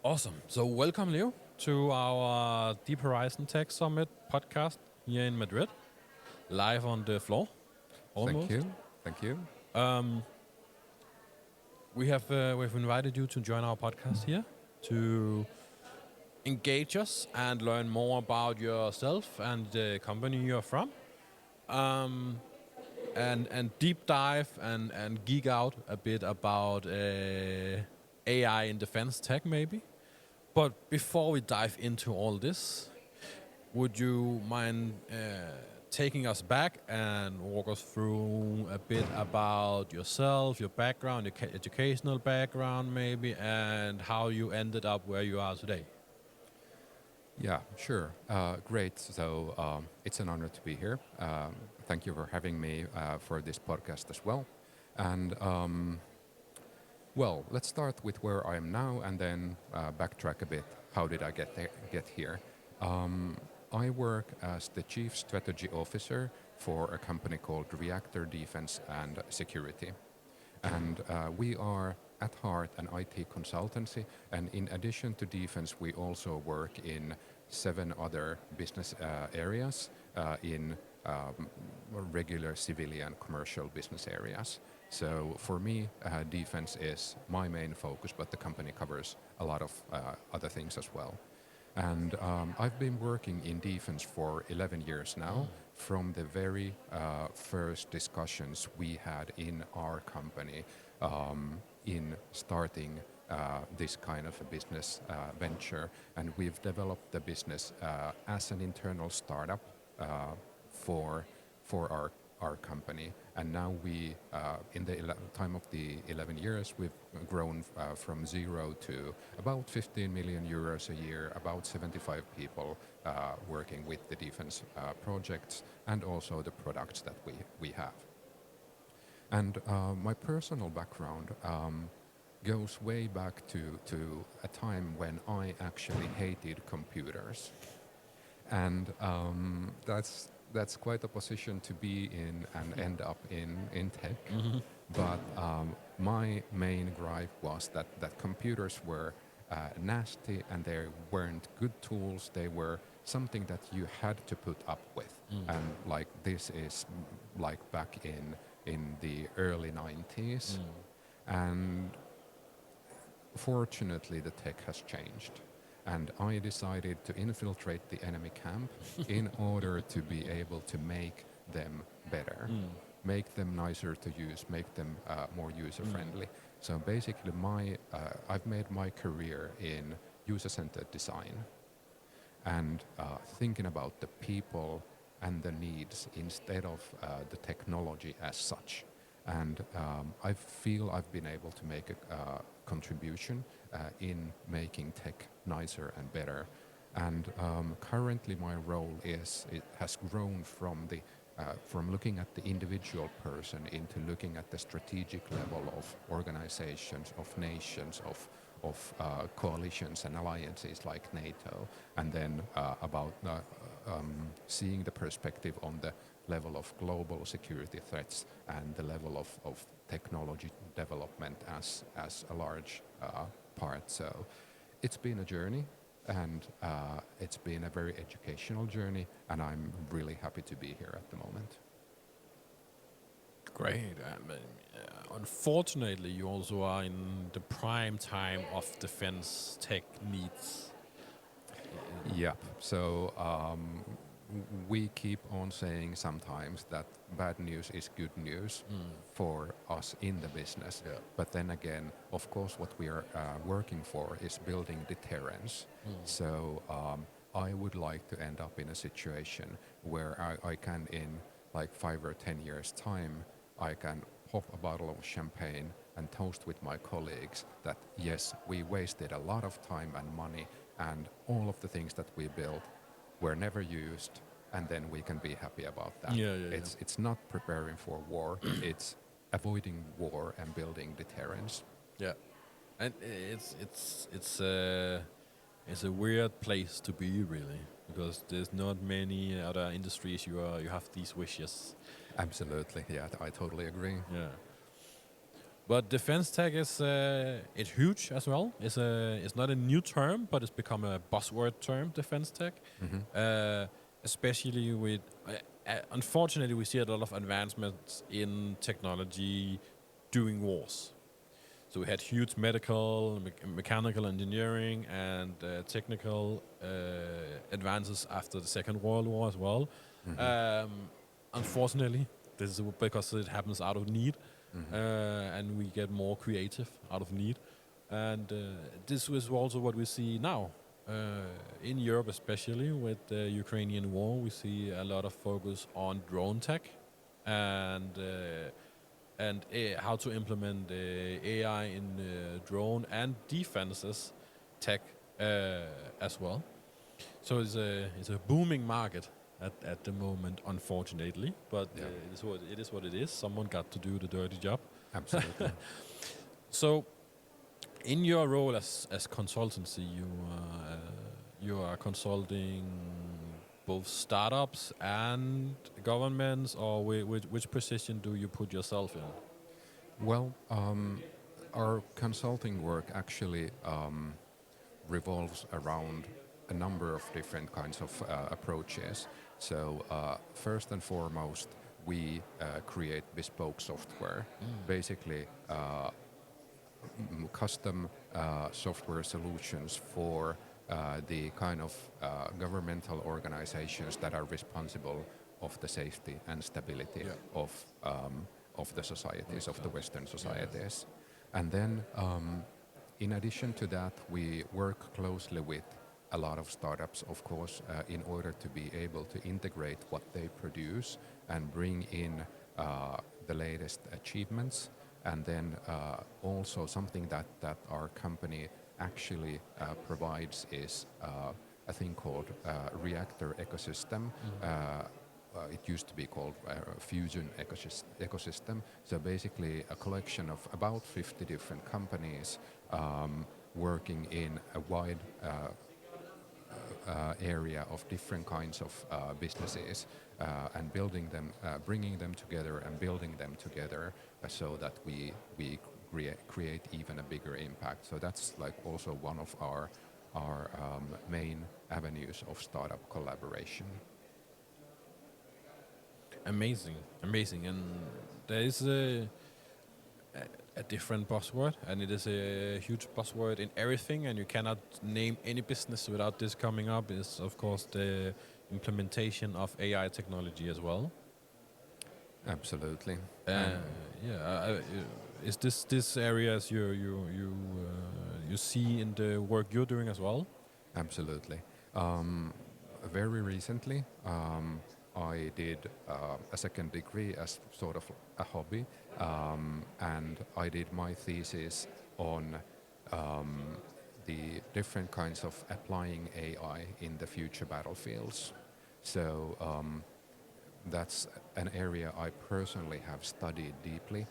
Awesome. So welcome, Leo, to our Deep Horizon Tech Summit podcast here in Madrid, live on the floor, Thank almost. you. Thank you. We've invited you to join our podcast here to engage us and learn more about yourself and the company you're from, and deep dive and geek out a bit about AI in defense tech, maybe. But before we dive into all this, would you mind taking us back and walk us through a bit about yourself, your background, your educational background, maybe, and how you ended up where you are today? Yeah, sure. Great. So it's an honor to be here. Thank you for having me for this podcast as well. And well, let's start with where I am now and then backtrack a bit. How did I get here? I work as the Chief Strategy Officer for a company called Reaktor Defense and Security. And we are at heart an IT consultancy. And in addition to defense, we also work in 7 other business areas in regular civilian commercial business areas. So for me, defense is my main focus, but the company covers a lot of other things as well. And I've been working in defense for 11 years now, from the very first discussions we had in our company in starting this kind of a business venture. And we've developed the business as an internal startup for our company. And now we, in the time of the 11 years, we've grown from 0 to about 15 million euros a year, about 75 people working with the defense projects and also the products that we have. And my personal background goes way back to a time when I actually hated computers. And that's quite a position to be in and end up in tech. But my main gripe was that computers were nasty and they weren't good tools. They were something that you had to put up with. And like this is like back in the early 90s. And fortunately, the tech has changed. And I decided to infiltrate the enemy camp in order to be able to make them better, make them nicer to use, make them more user-friendly. So basically, I've made my career in user-centered design and thinking about the people and the needs instead of the technology as such. And I feel I've been able to make a contribution in making tech nicer and better. And currently my role it has grown from looking at the individual person into looking at the strategic level of organizations, of nations, of coalitions and alliances like NATO, and then about seeing the perspective on the level of global security threats and the level of technology development as a large part. So it's been a journey, and it's been a very educational journey, and I'm really happy to be here at the moment. Great. Unfortunately, you also are in the prime time of defense tech needs. Yep. So we keep on saying sometimes that bad news is good news for us in the business. Yeah. But then again, of course, what we are working for is building deterrence. So I would like to end up in a situation where I can, in like 5 or 10 years' time, I can pop a bottle of champagne and toast with my colleagues that yes, we wasted a lot of time and money, and all of the things that we built were never used, and then we can be happy about that. It's not preparing for war, it's avoiding war and building deterrence. Yeah, and it's a weird place to be, really, because there's not many other industries you have these wishes. Absolutely, yeah, I totally agree. Yeah. But defense tech is it's huge as well. It's not a new term, but it's become a buzzword term. Defense tech, Hmm. especially with unfortunately we see a lot of advancements in technology during wars. So we had huge medical, mechanical engineering, and technical advances after the Second World War as well. Hmm. Um, Unfortunately, this is because it happens out of need, Hmm. and we get more creative out of need. And this is also what we see now in Europe, especially with the Ukrainian war. We see a lot of focus on drone tech and how to implement AI in drone and defenses tech as well. So it's a booming market at the moment, unfortunately. But Yeah, it is what it is. Someone got to do the dirty job. absolutely. So, in your role as consultancy, you are consulting both startups and governments, or which position do you put yourself in? Well, our consulting work actually revolves around a number of different kinds of approaches. So, first and foremost, we create bespoke software, basically custom software solutions for the kind of governmental organizations that are responsible of the safety and stability Yeah. of the societies, of the Western Yeah. societies. And then, in addition to that, we work closely with a lot of startups, of course, in order to be able to integrate what they produce and bring in the latest achievements. And then also something that our company actually provides is a thing called Reaktor ecosystem. It used to be called Fusion ecosystem. So basically a collection of about 50 different companies working in a wide area of different kinds of businesses and building them, bringing them together and building them together so that we create even a bigger impact. So that's like also one of our main avenues of startup collaboration. Amazing, amazing, and there is a different buzzword, and it is a huge buzzword in everything, and you cannot name any business without this coming up. Is of course the implementation of AI technology as well. Absolutely. Uh, And yeah, is this areas you see in the work you're doing as well? absolutely. Very recently, I did a second degree as sort of a hobby, and I did my thesis on the different kinds of applying AI in the future battlefields. So that's an area I personally have studied deeply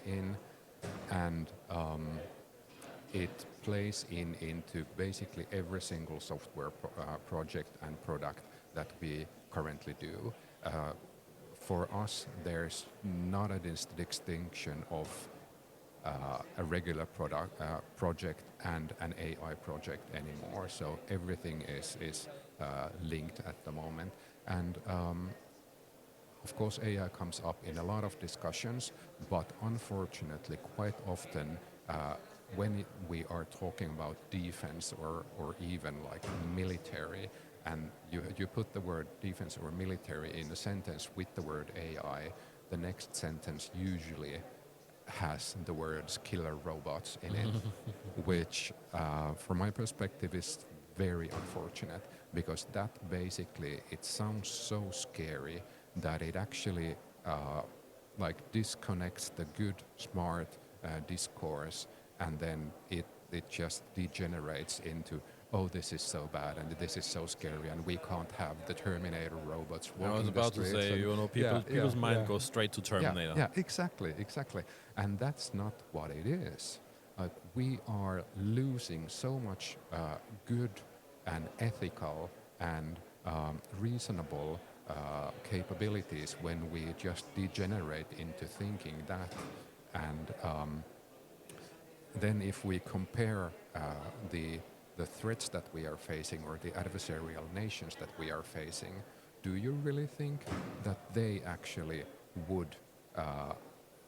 in, and it plays into basically every single software project and product that we currently do. For us, there's not a distinction of a regular project and an AI project anymore. So everything is linked at the moment. And of course, AI comes up in a lot of discussions, but unfortunately, quite often, when we are talking about defense or even like military, and you put the word defense or military in a sentence with the word AI, the next sentence usually has the words killer robots in it, which, from my perspective, is very unfortunate because that basically it sounds so scary that it actually like disconnects the good, smart discourse, and then it just degenerates into, oh, this is so bad and this is so scary and we can't have the Terminator robots I was walking the about to streets. say, And people's mind goes straight to Terminator. yeah, exactly, exactly. And that's not what it is. We are losing so much good and ethical and reasonable capabilities when we just degenerate into thinking that. And then if we compare the threats that we are facing or the adversarial nations that we are facing, do you really think that they actually would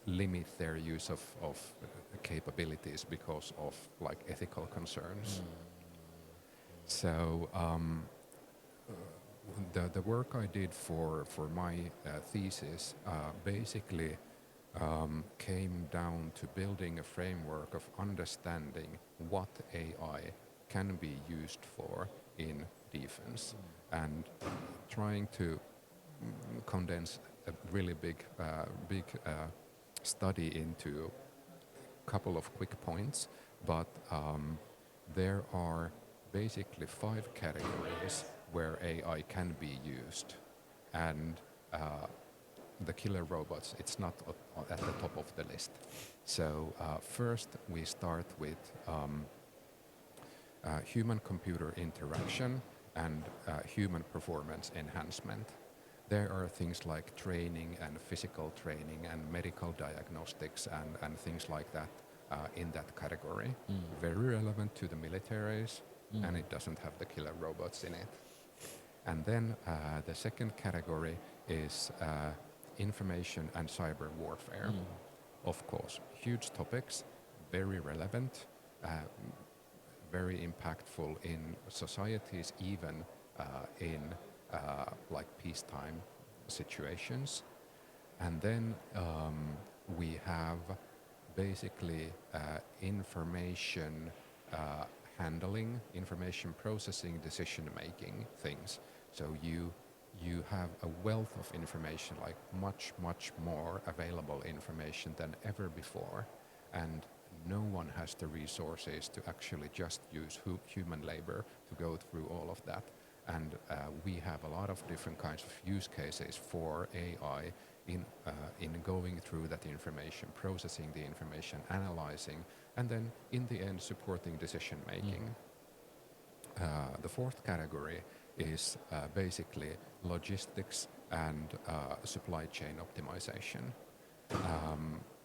limit their use of capabilities because of like ethical concerns? So the work I did for my thesis basically came down to building a framework of understanding what AI can be used for in defense and trying to condense a really big study into a couple of quick points, but there are basically 5 categories where AI can be used, and the killer robots, it's not at the top of the list. So first we start with human-computer interaction and human performance enhancement. There are things like training and physical training and medical diagnostics and things like that in that category. Very relevant to the militaries, and it doesn't have the killer robots in it. And then the second category is information and cyber warfare. Of course, huge topics, very relevant, very impactful in societies, even in like peacetime situations. And then we have basically information handling, information processing, decision making things. So you have a wealth of information, like much more available information than ever before, and no one has the resources to actually just use human labor to go through all of that. And we have a lot of different kinds of use cases for AI in going through that information, processing the information, analyzing, and then in the end supporting decision making. The fourth category is basically logistics and supply chain optimization.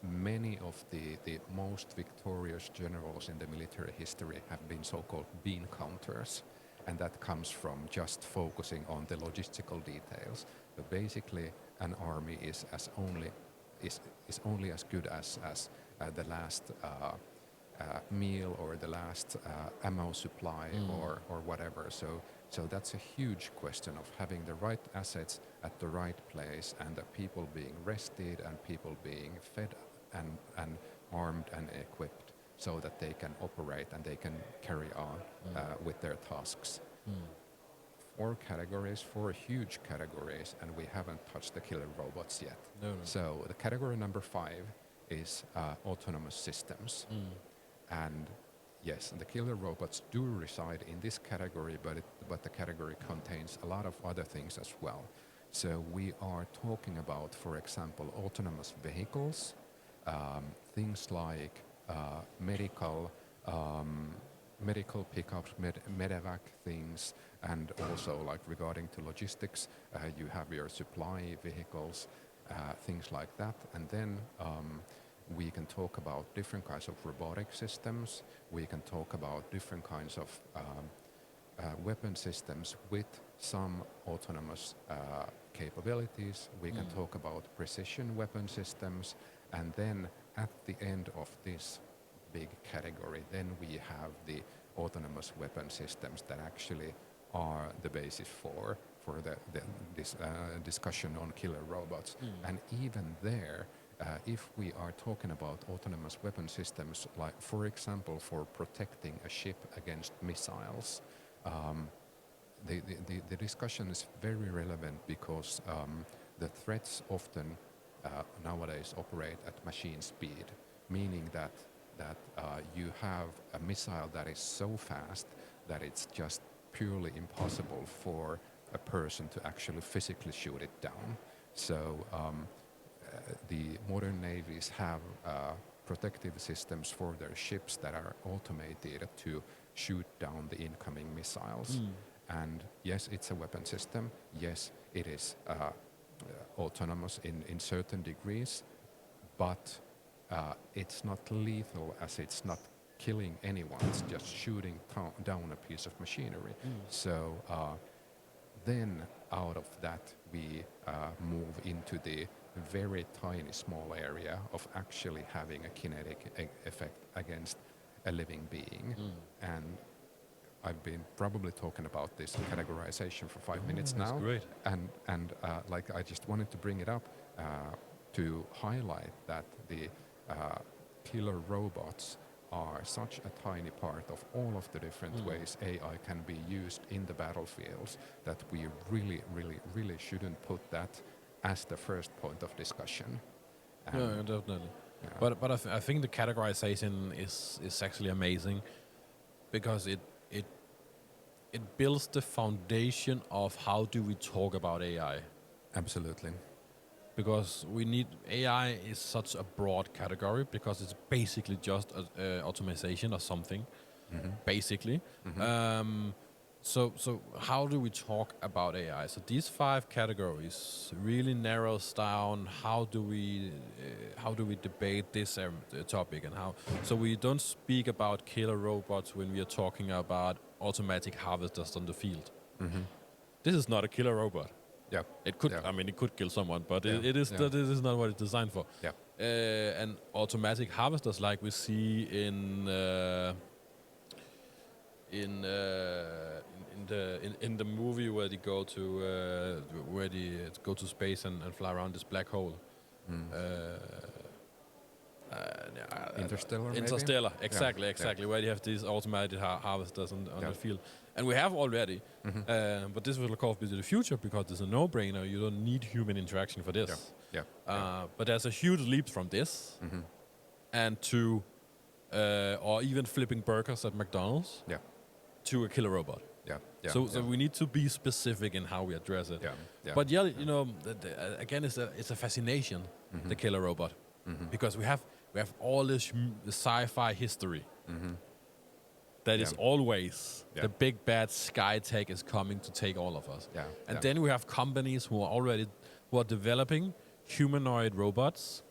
Many of the most victorious generals in the military history have been so-called bean counters, and that comes from just focusing on the logistical details. But basically, an army is only as good as the last meal or the last ammo supply or whatever. So that's a huge question of having the right assets at the right place, and the people being rested and people being fed and armed and equipped so that they can operate and they can carry on with their tasks. 4 categories, 4 huge categories, and we haven't touched the killer robots yet. No. So the category number 5 is autonomous systems. And yes, the killer robots do reside in this category, but the category contains a lot of other things as well. So we are talking about, for example, autonomous vehicles, things like medical pickups, medevac things, and also like regarding to logistics, you have your supply vehicles, things like that. And then we can talk about different kinds of robotic systems. We can talk about different kinds of weapon systems with some autonomous capabilities. We can talk about precision weapon systems. And then at the end of this big category, then we have the autonomous weapon systems that actually are the basis for this discussion on killer robots. And even there, if we are talking about autonomous weapon systems, like for example for protecting a ship against missiles, the discussion is very relevant because the threats often nowadays operate at machine speed, meaning that you have a missile that is so fast that it's just purely impossible for a person to actually physically shoot it down. So the modern navies have protective systems for their ships that are automated to shoot down the incoming missiles. And yes, it's a weapon system. Yes, it is autonomous in certain degrees, but it's not lethal as it's not killing anyone. It's just shooting down a piece of machinery. So then out of that, we move into the very tiny, small area of actually having a kinetic effect against a living being. And I've been probably talking about this categorization for 5 minutes now. That's great. And like I just wanted to bring it up to highlight that the killer robots are such a tiny part of all of the different ways AI can be used in the battlefields that we really, really, really shouldn't put that as the first point of discussion. Yeah, definitely. Yeah. But I think the categorization is actually amazing because it builds the foundation of how do we talk about AI. Absolutely. Because we need AI is such a broad category because it's basically just automation or something, basically. So how do we talk about AI? So these 5 categories really narrows down how do we debate this topic and how. So we don't speak about killer robots when we are talking about automatic harvesters on the field. This is not a killer robot. Yeah. It could. Yeah. I mean, it could kill someone, but Yeah. it is. Yeah. This is not what it's designed for. Yeah. And automatic harvesters, like we see in the movie where they go to space and fly around this black hole. Interstellar, maybe? Interstellar, exactly, Yeah. exactly. Where you have these automated harvesters on Yeah. the field, and we have already. But this will of course be the future because it's a no-brainer. You don't need human interaction for this. Yeah. But there's a huge leap from this, and to, or even flipping burgers at McDonald's, Yeah. to a killer robot. Yeah. Yeah. So yeah. we need to be specific in how we address it. Yeah. Yeah. But yeah, you know, again, it's a fascination, the killer robot, because we have all this sci-fi history that is Yeah. always Yeah. the big bad sky tech is coming to take all of us. Yeah. And Yeah. then we have companies who are developing humanoid robots.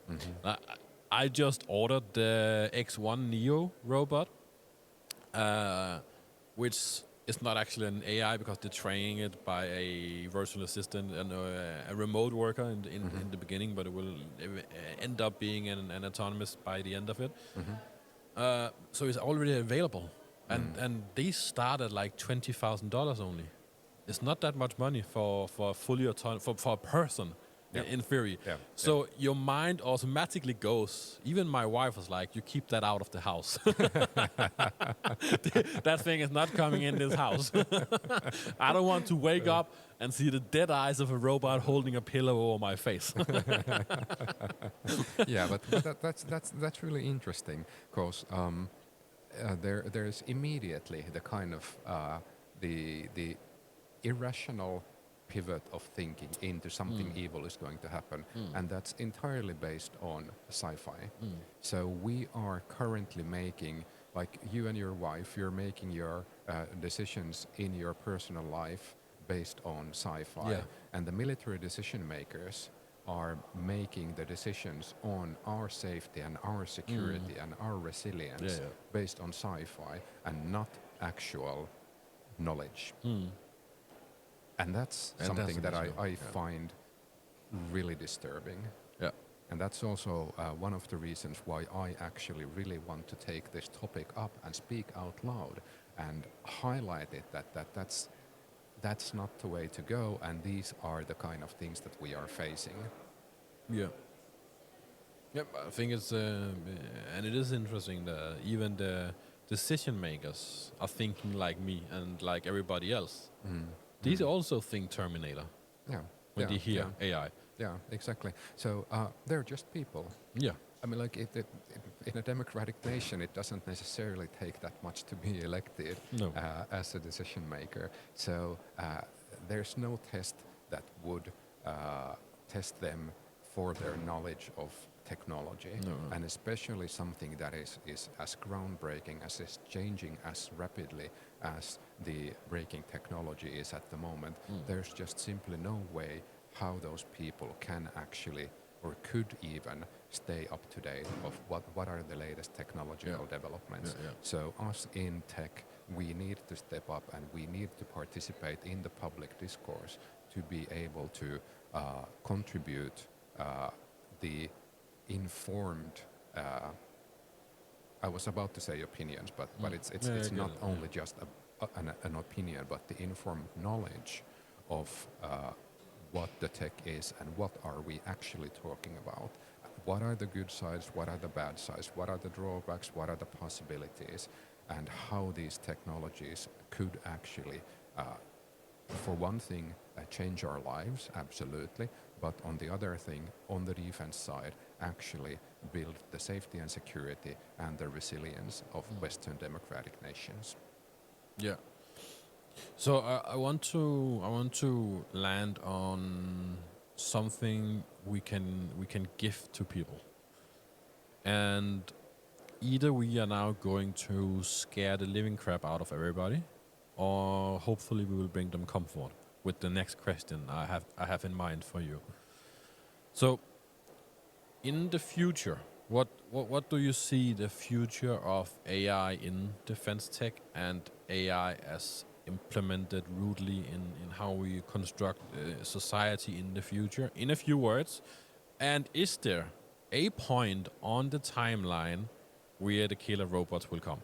I just ordered the X1 Neo robot, which is not actually an AI because they're training it by a virtual assistant and a remote worker in the beginning, but it will end up being an autonomous by the end of it. So it's already available, and these start at like $20,000 only. It's not that much money for fully for a person. Yeah. In theory. Yeah. So your mind automatically goes, even my wife was like, you keep that out of the house. That thing is not coming in this house. I don't want to wake up and see the dead eyes of a robot holding a pillow over my face. Yeah, but that's really interesting because there's immediately the kind of the irrational pivot of thinking into something evil is going to happen, and that's entirely based on sci-fi. So we are currently making, like you and your wife, you're making your decisions in your personal life based on sci-fi, Yeah. and the military decision makers are making the decisions on our safety and our security and our resilience based on sci-fi and not actual knowledge. And that's something that I find really disturbing. Yeah. And that's also one of the reasons why I actually really want to take this topic up and speak out loud and highlight it that's not the way to go, and these are the kind of things that we are facing. Yeah. Yep, I think it's and it is interesting that even the decision makers are thinking like me and like everybody else. These also think Terminator Yeah. when they hear AI. Yeah, exactly. So they're just people. Yeah. I mean, like in a democratic nation, it doesn't necessarily take that much to be elected No. as a decision maker. So there's no test that would test them for their knowledge of technology, No. and especially something that is as groundbreaking, as is changing as rapidly as the breaking technology is at the moment. There's just simply no way how those people can actually or could even stay up to date of what are the latest technological developments. Yeah. So us in tech, we need to step up and we need to participate in the public discourse to be able to contribute the informed. I was about to say opinions, but it's Yeah, I it's get not it, only just an opinion, but the informed knowledge of what the tech is and what are we actually talking about. What are the good sides? What are the bad sides? What are the drawbacks? What are the possibilities? And how these technologies could actually, for one thing, change our lives, absolutely. But on the other thing, on the defense side, actually build the safety and security and the resilience of Western democratic nations. Yeah. So I want to land on something we can give to people, and either we are now going to scare the living crap out of everybody, or hopefully we will bring them comfort with the next question I have in mind for you. So, in the future, what do you see the future of AI in defense tech and AI as implemented rudely in how we construct society in the future? In a few words, and is there a point on the timeline where the killer robots will come?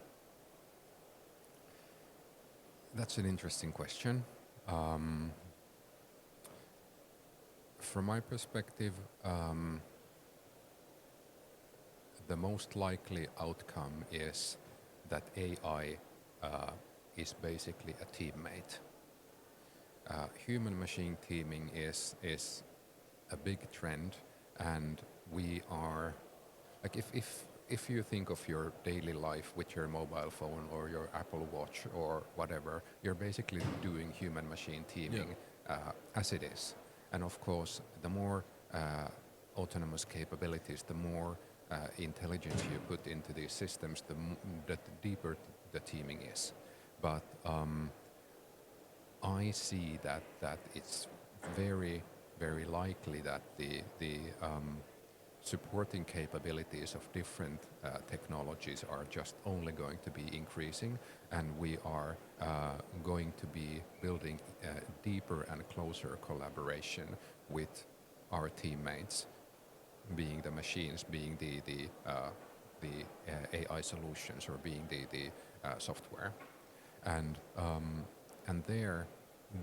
That's an interesting question. From my perspective, the most likely outcome is that AI is basically a teammate. Human-machine teaming is a big trend, and we are like if you think of your daily life with your mobile phone or your Apple Watch or whatever, you're basically doing human-machine teaming as it is. And of course, the more autonomous capabilities, the more intelligence you put into these systems, the deeper the teaming is. But I see that it's very, very likely that the supporting capabilities of different technologies are just only going to be increasing, and we are going to be building deeper and closer collaboration with our teammates, being the machines, being the AI solutions, or being the software, and there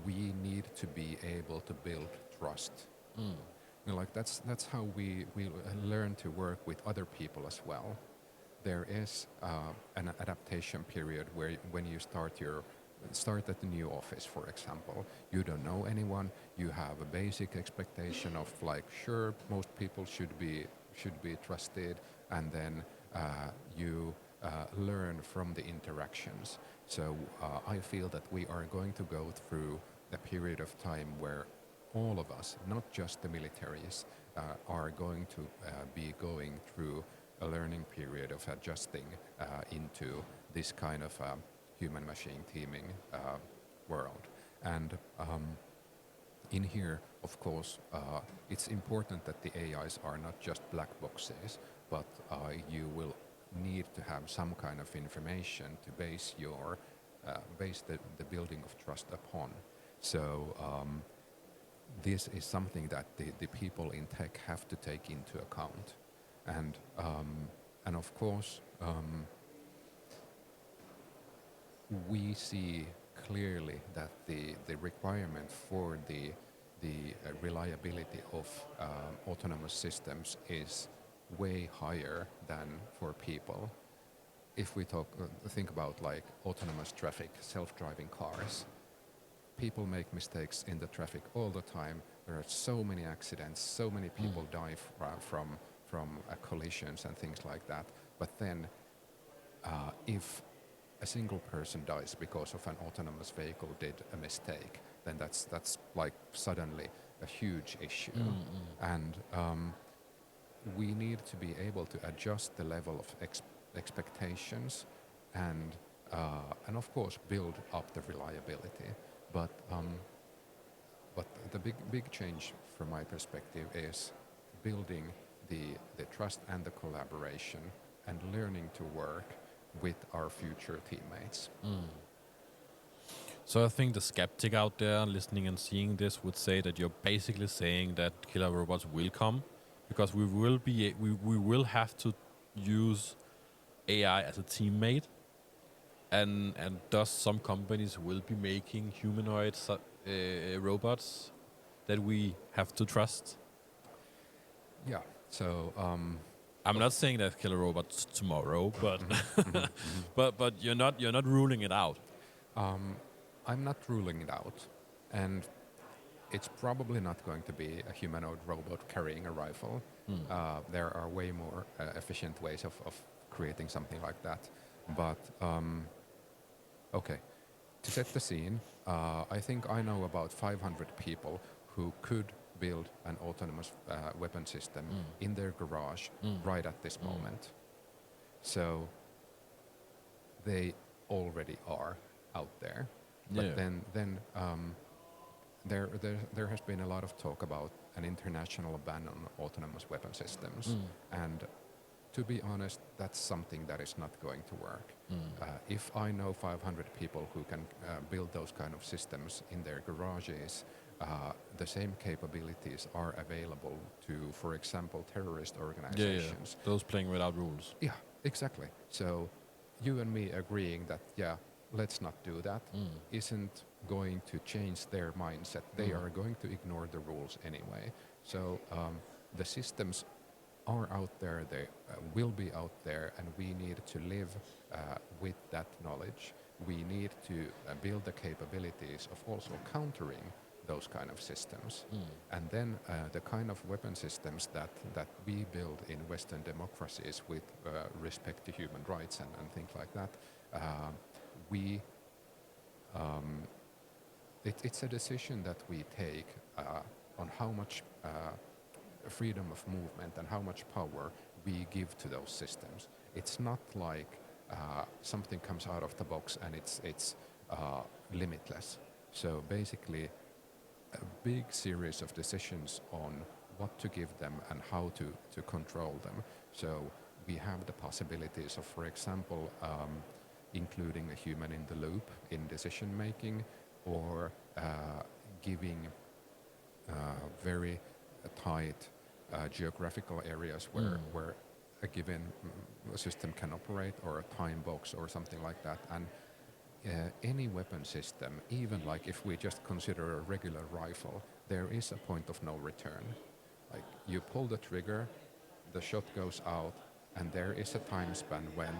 we need to be able to build trust. You know, like that's how we learn to work with other people as well. There is an adaptation period where when you start at the new office, for example, you don't know anyone. You have a basic expectation of like, sure, most people should be trusted, and then you learn from the interactions. So I feel that we are going to go through a period of time where all of us, not just the militaries, are going to be going through a learning period of adjusting into this kind of human-machine teaming world. And in here, of course, it's important that the AIs are not just black boxes, but you will need to have some kind of information to base the building of trust upon. So this is something that the people in tech have to take into account, and of course we see clearly that the requirement for the reliability of autonomous systems is way higher than for people. If we think about like autonomous traffic, self-driving cars, people make mistakes in the traffic all the time. There are so many accidents, so many people die from collisions and things like that. But then if a single person dies because of an autonomous vehicle did a mistake, then that's like suddenly a huge issue. And we need to be able to adjust the level of expectations and of course build up the reliability. But the big change from my perspective is building the trust and the collaboration and learning to work with our future teammates. So I think the skeptic out there listening and seeing this would say that you're basically saying that killer robots will come because we will have to use AI as a teammate, and thus some companies will be making humanoid robots that we have to trust. Yeah. So I'm not saying that killer robots tomorrow, but but you're not ruling it out. I'm not ruling it out, and it's probably not going to be a humanoid robot carrying a rifle. There are way more efficient ways of creating something like that. But okay, to set the scene, I think I know about 500 people who could build an autonomous weapon system in their garage right at this moment. So they already are out there. But then there has been a lot of talk about an international ban on autonomous weapon systems, and to be honest, that's something that is not going to work. If I know 500 people who can build those kind of systems in their garages, the same capabilities are available to, for example, terrorist organizations. Those playing without rules. Yeah, exactly. So you and me agreeing that, let's not do that, isn't going to change their mindset. They are going to ignore the rules anyway. So the systems are out there, they will be out there, and we need to live with that knowledge. We need to build the capabilities of also countering those kind of systems. And then the kind of weapon systems that we build in Western democracies with respect to human rights and things like that, it's a decision that we take on how much freedom of movement and how much power we give to those systems. It's not like something comes out of the box and it's limitless. So basically, a big series of decisions on what to give them and how to control them. So we have the possibilities of, for example, including a human in the loop in decision making, or giving very tight geographical areas where a given system can operate, or a time box or something like that. And any weapon system, even like if we just consider a regular rifle, there is a point of no return. Like you pull the trigger, the shot goes out, and there is a time span when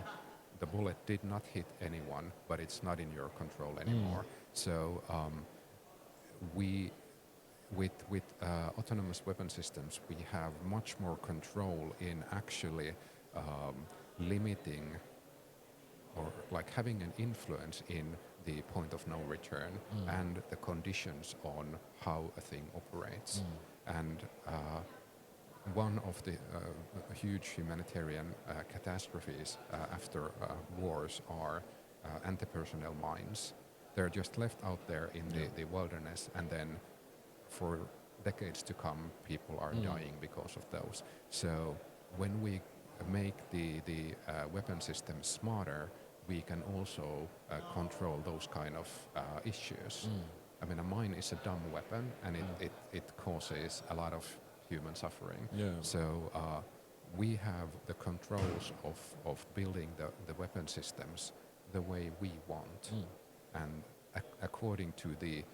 the bullet did not hit anyone, but it's not in your control anymore. So with autonomous weapon systems, we have much more control in actually limiting or like having an influence in the point of no return and the conditions on how a thing operates. And one of the huge humanitarian catastrophes after wars are anti-personnel mines. They're just left out there in the wilderness, and then for decades to come, people are dying because of those. So when we make the weapon system smarter, we can also control those kind of issues. I mean, a mine is a dumb weapon, and it causes a lot of human suffering. So we have the controls of building the weapon systems the way we want, and according to the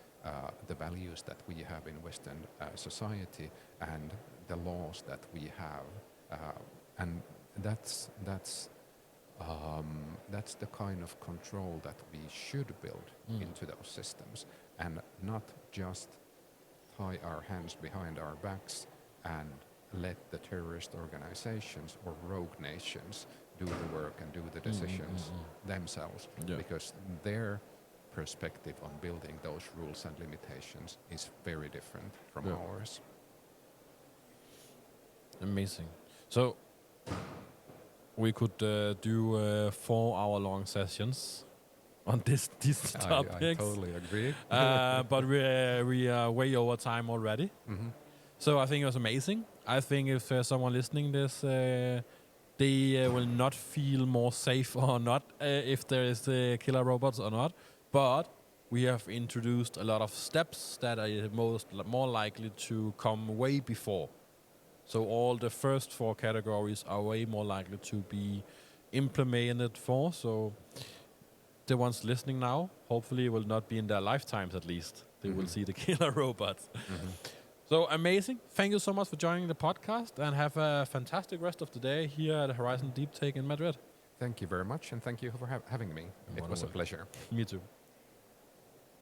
values that we have in Western society and the laws that we have, and that's the kind of control that we should build into those systems, and not just tie our hands behind our backs and let the terrorist organizations or rogue nations do the work and do the decisions themselves, because their perspective on building those rules and limitations is very different from ours. Amazing. So we could do 4-hour-long sessions on these topics. I totally agree. But we are way over time already. So I think it was amazing. I think if someone listening this, they will not feel more safe or not if there is killer robots or not. But we have introduced a lot of steps that are more likely to come way before. So all the first 4 categories are way more likely to be implemented for. So the ones listening now, hopefully, will not be in their lifetimes at least. They will see the killer robots. So amazing. Thank you so much for joining the podcast, and have a fantastic rest of the day here at Horizon Deep Take in Madrid. Thank you very much, and thank you for having me. It was a pleasure. Me too.